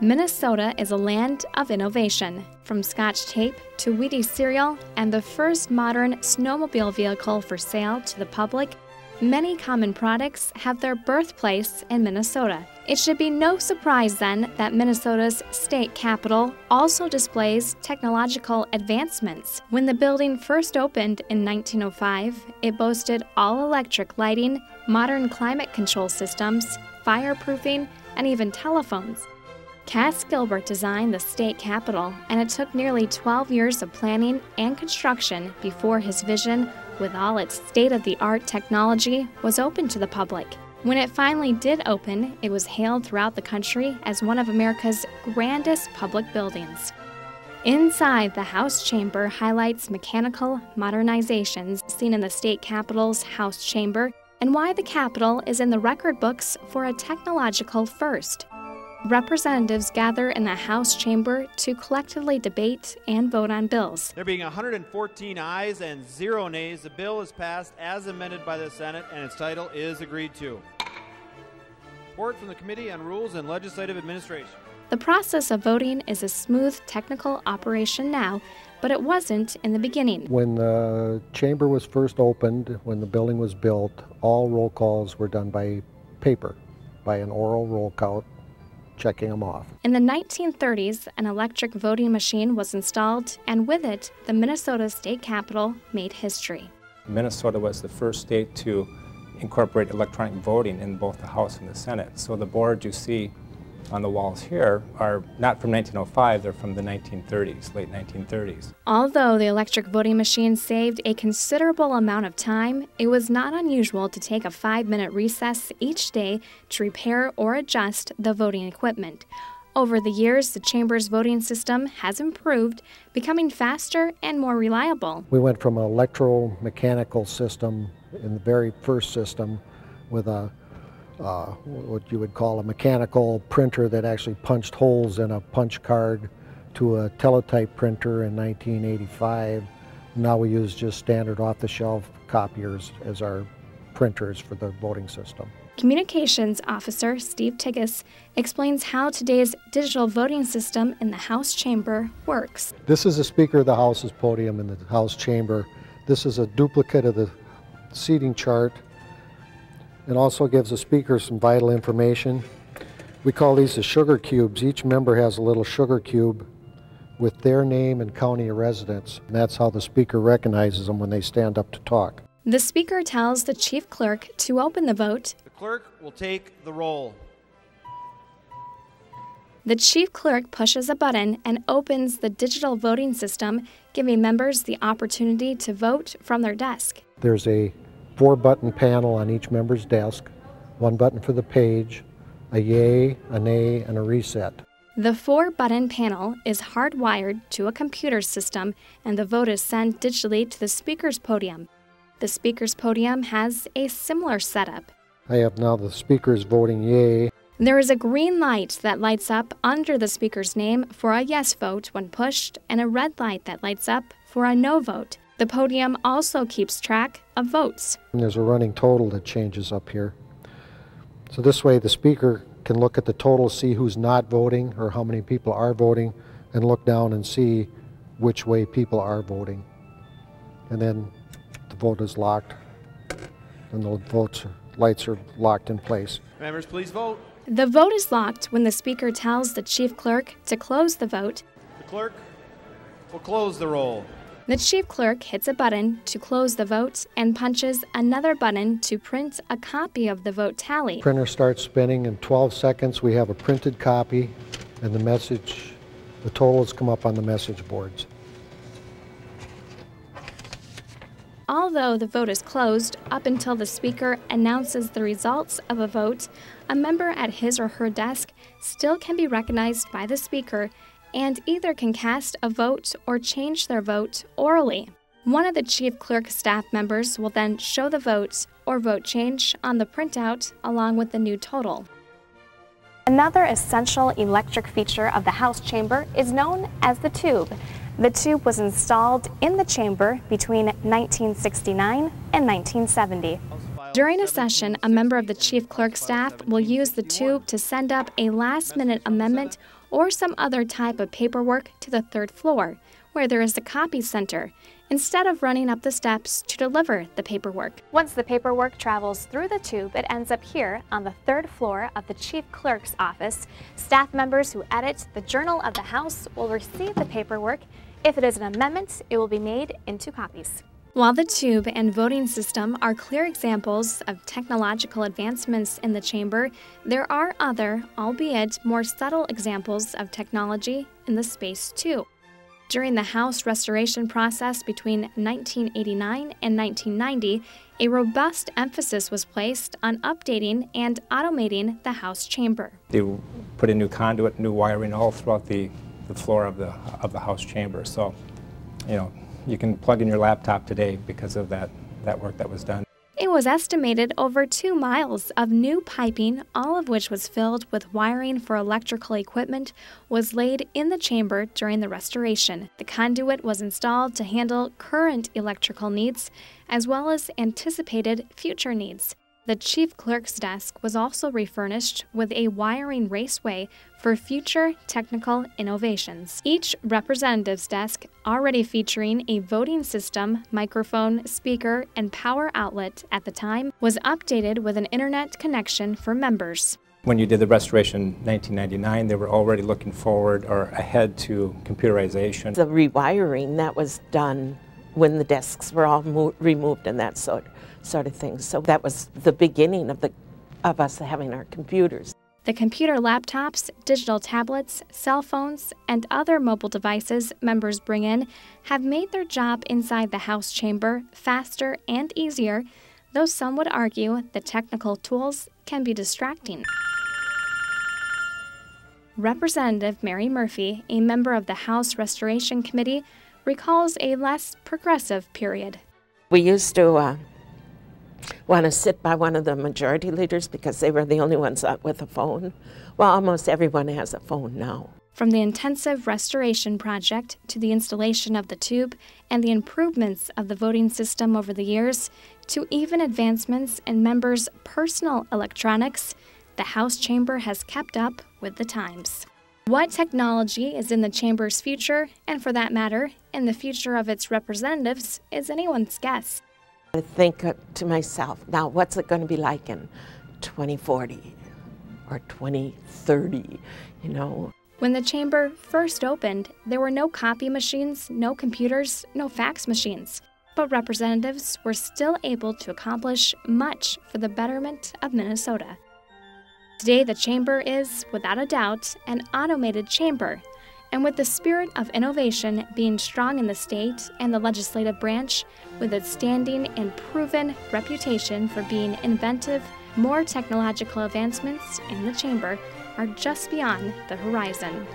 Minnesota is a land of innovation, from Scotch tape to Wheaties cereal and the first modern snowmobile vehicle for sale to the public. Many common products have their birthplace in Minnesota. It should be no surprise then that Minnesota's state capitol also displays technological advancements. When the building first opened in 1905, it boasted all-electric lighting, modern climate control systems, fireproofing, and even telephones. Cass Gilbert designed the state capitol, and it took nearly 12 years of planning and construction before his vision, with all its state-of-the-art technology, was open to the public. When it finally did open, it was hailed throughout the country as one of America's grandest public buildings. Inside, the House Chamber highlights mechanical modernizations seen in the state capitol's House Chamber and why the Capitol is in the record books for a technological first. Representatives gather in the House Chamber to collectively debate and vote on bills. There being 114 ayes and 0 nays, the bill is passed as amended by the Senate, and its title is agreed to. Report from the Committee on Rules and Legislative Administration. The process of voting is a smooth technical operation now, but it wasn't in the beginning. When the chamber was first opened, when the building was built, all roll calls were done by paper, by an oral roll call, checking them off. In the 1930s, an electric voting machine was installed, and with it, the Minnesota State Capitol made history. Minnesota was the first state to incorporate electronic voting in both the House and the Senate. So the boards you see on the walls here are not from 1905, they're from the 1930s, late 1930s. Although the electric voting machine saved a considerable amount of time, it was not unusual to take a 5-minute recess each day to repair or adjust the voting equipment. Over the years, the Chamber's voting system has improved, becoming faster and more reliable. We went from an electromechanical system in the very first system with a what you would call a mechanical printer that actually punched holes in a punch card to a teletype printer in 1985. Now we use just standard off-the-shelf copiers as our printers for the voting system. Communications Officer Steve Tigas explains how today's digital voting system in the House Chamber works. This is the Speaker of the House's podium in the House Chamber. This is a duplicate of the seating chart. It also gives the Speaker some vital information. We call these the sugar cubes. Each member has a little sugar cube with their name and county of residence. And that's how the Speaker recognizes them when they stand up to talk. The Speaker tells the Chief Clerk to open the vote. The clerk will take the roll. The Chief Clerk pushes a button and opens the digital voting system, giving members the opportunity to vote from their desk. There's a 4-button panel on each member's desk, 1 button for the page, a yay, a nay, and a reset. The 4-button panel is hardwired to a computer system, and the vote is sent digitally to the Speaker's podium. The Speaker's podium has a similar setup. I have now the Speaker's voting yay. There is a green light that lights up under the Speaker's name for a yes vote when pushed, and a red light that lights up for a no vote. The podium also keeps track of votes. And there's a running total that changes up here. So this way the Speaker can look at the total, see who's not voting or how many people are voting, and look down and see which way people are voting. And then the vote is locked, and the lights are locked in place. Members, please vote. The vote is locked when the Speaker tells the Chief Clerk to close the vote. The clerk will close the roll. The Chief Clerk hits a button to close the vote and punches another button to print a copy of the vote tally. Printer starts spinning. In 12 seconds we have a printed copy, and the totals come up on the message boards. Although the vote is closed, up until the Speaker announces the results of a vote, a member at his or her desk still can be recognized by the Speaker and either can cast a vote or change their vote orally. One of the Chief Clerk staff members will then show the vote or vote change on the printout along with the new total. Another essential electric feature of the House Chamber is known as the tube. The tube was installed in the chamber between 1969 and 1970. During a session, a member of the chief clerk's staff will use the tube to send up a last-minute amendment or some other type of paperwork to the third floor, where there is a copy center, instead of running up the steps to deliver the paperwork. Once the paperwork travels through the tube, it ends up here on the third floor of the chief clerk's office. Staff members who edit the Journal of the House will receive the paperwork. If it is an amendment, it will be made into copies. While the tube and voting system are clear examples of technological advancements in the chamber, there are other, albeit more subtle examples of technology in the space too. During the House restoration process between 1989 and 1990, a robust emphasis was placed on updating and automating the House chamber. They put in new conduit, new wiring all throughout the floor of the House chamber. So, you know, you can plug in your laptop today because of that work that was done. It was estimated over 2 miles of new piping, all of which was filled with wiring for electrical equipment, was laid in the chamber during the restoration. The conduit was installed to handle current electrical needs as well as anticipated future needs. The chief clerk's desk was also refurnished with a wiring raceway for future technical innovations. Each representative's desk, already featuring a voting system, microphone, speaker, and power outlet at the time, was updated with an internet connection for members. When you did the restoration in 1999, they were already looking forward or ahead to computerization. The rewiring that was done when the desks were all removed and that sort of thing. So that was the beginning of us having our computers. The computer laptops, digital tablets, cell phones, and other mobile devices members bring in have made their job inside the House chamber faster and easier, though some would argue the technical tools can be distracting. Representative Mary Murphy, a member of the House Restoration Committee, recalls a less progressive period. We used to want to sit by one of the majority leaders because they were the only ones with a phone. Well, almost everyone has a phone now. From the intensive restoration project to the installation of the tube and the improvements of the voting system over the years, to even advancements in members' personal electronics, the House chamber has kept up with the times. What technology is in the chamber's future, and for that matter, in the future of its representatives, is anyone's guess. I think to myself, now what's it going to be like in 2040 or 2030, you know? When the chamber first opened, there were no copy machines, no computers, no fax machines. But representatives were still able to accomplish much for the betterment of Minnesota. Today, the chamber is, without a doubt, an automated chamber. And with the spirit of innovation being strong in the state and the legislative branch, with its standing and proven reputation for being inventive, more technological advancements in the chamber are just beyond the horizon.